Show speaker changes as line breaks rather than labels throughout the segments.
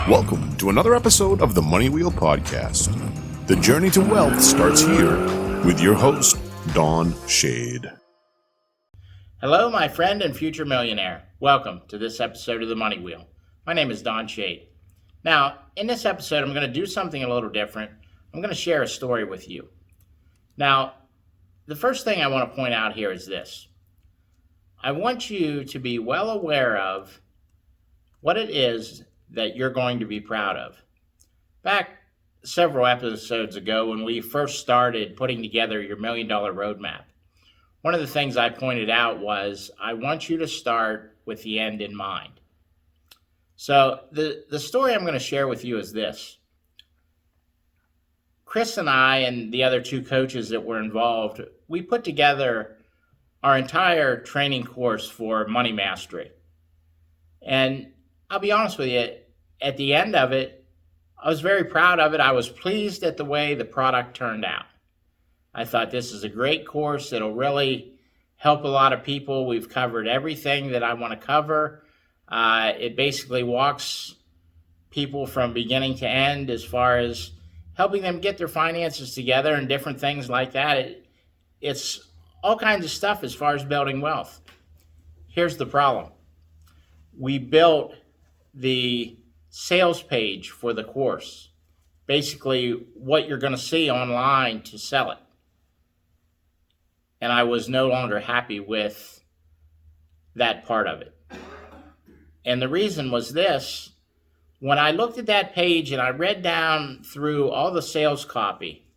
Welcome to another episode of the Money Wheel Podcast. The journey to wealth starts here with your host, Don Shade.
Hello, my friend and future millionaire. Welcome to this episode of the Money Wheel. My name is Don Shade. Now, in this episode, I'm going to do something a little different. I'm going to share a story with you. Now, the first thing I want to point out here is this. I want you to be well aware of what it is that you're going to be proud of. Back several episodes ago when we first started putting together your $1 Million Roadmap, one of the things I pointed out was I want you to start with the end in mind. So the story I'm going to share with you is this. Kris and I and the other two coaches that were involved, we put together our entire training course for money mastery. And I'll be honest with you, at the end of it, I was very proud of it. I was pleased at the way the product turned out. I thought this is a great course that'll really help a lot of people. We've covered everything that I want to cover. It basically walks people from beginning to end as far as helping them get their finances together and different things like that. It's all kinds of stuff as far as building wealth. Here's the problem. We built the sales page for the course, basically what you're going to see online to sell it. And I was no longer happy with that part of it. And the reason was this. When I looked at that page and I read down through all the sales copy,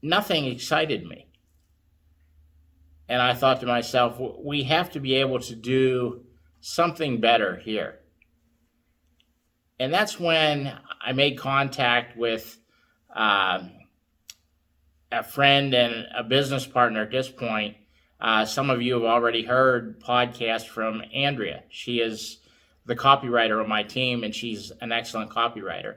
nothing excited me. And I thought to myself, we have to be able to do something better here. And that's when I made contact with a friend and a business partner at this point. Some of you have already heard podcasts from Andrea. She is the copywriter on my team, and she's an excellent copywriter.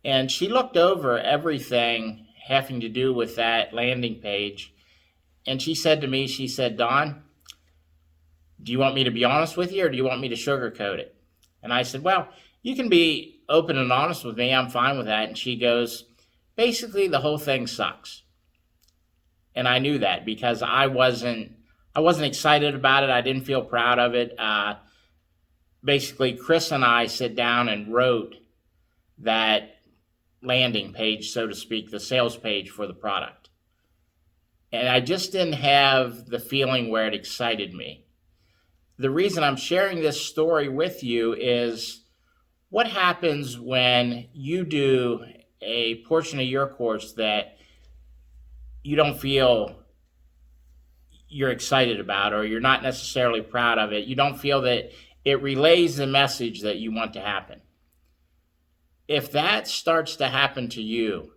And she looked over everything having to do with that landing page. And she said to me, she said, Don, do you want me to be honest with you or do you want me to sugarcoat it? And I said, well, you can be open and honest with me. I'm fine with that. And she goes, basically, the whole thing sucks. And I knew that because I wasn't excited about it. I didn't feel proud of it. Basically, Kris and I sat down and wrote that landing page, so to speak, the sales page for the product. And I just didn't have the feeling where it excited me. The reason I'm sharing this story with you is what happens when you do a portion of your course that you don't feel you're excited about or you're not necessarily proud of it. You don't feel that it relays the message that you want to happen. If that starts to happen to you,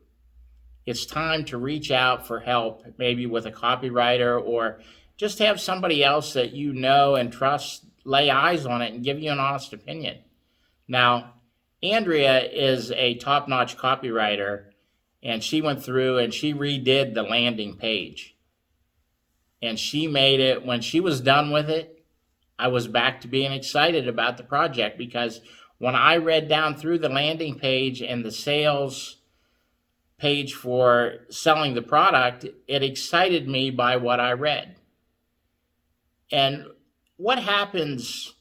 it's time to reach out for help, maybe with a copywriter or just have somebody else that you know and trust lay eyes on it and give you an honest opinion. Now, Andrea is a top-notch copywriter, and she went through and she redid the landing page. And she made it, when she was done with it, I was back to being excited about the project because when I read down through the landing page and the sales page for selling the product, it excited me by what I read. And what happens,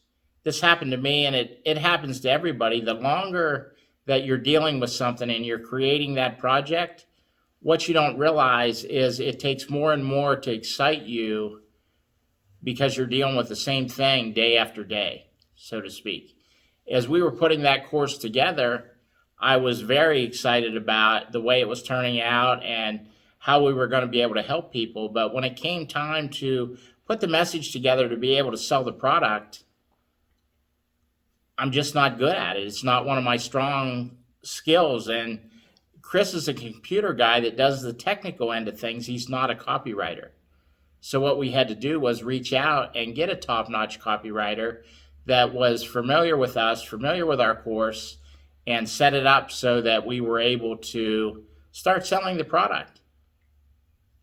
this happened to me and it happens to everybody, the longer that you're dealing with something and you're creating that project, what you don't realize is it takes more and more to excite you because you're dealing with the same thing day after day, so to speak. As we were putting that course together, I was very excited about the way it was turning out and how we were going to be able to help people. But when it came time to put the message together to be able to sell the product, I'm just not good at it. It's not one of my strong skills. And Kris is a computer guy that does the technical end of things. He's not a copywriter. So what we had to do was reach out and get a top-notch copywriter that was familiar with us, familiar with our course, and set it up so that we were able to start selling the product.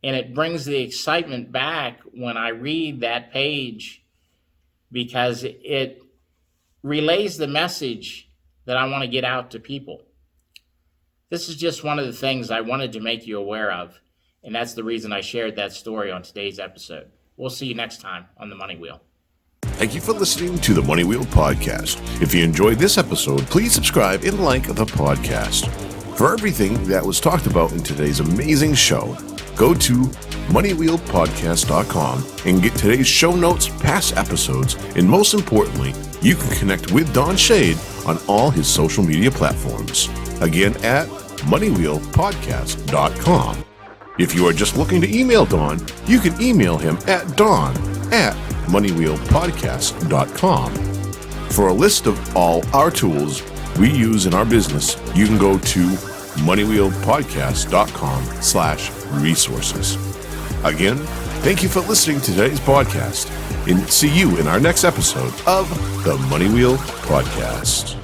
And it brings the excitement back when I read that page because it relays the message that I want to get out to people. This is just one of the things I wanted to make you aware of, and that's the reason I shared that story on today's episode. We'll see you next time on The Money Wheel.
Thank you for listening to the Money Wheel Podcast. If you enjoyed this episode, please subscribe and like the podcast. For everything that was talked about in today's amazing show, go to moneywheelpodcast.com and get today's show notes, past episodes, and most importantly, you can connect with Don Shade on all his social media platforms. Again, at moneywheelpodcast.com. If you are just looking to email Don, you can email him at don@moneywheelpodcast.com. For a list of all our tools we use in our business, you can go to moneywheelpodcast.com/resources. Again, thank you for listening to today's podcast, and see you in our next episode of the Money Wheel Podcast.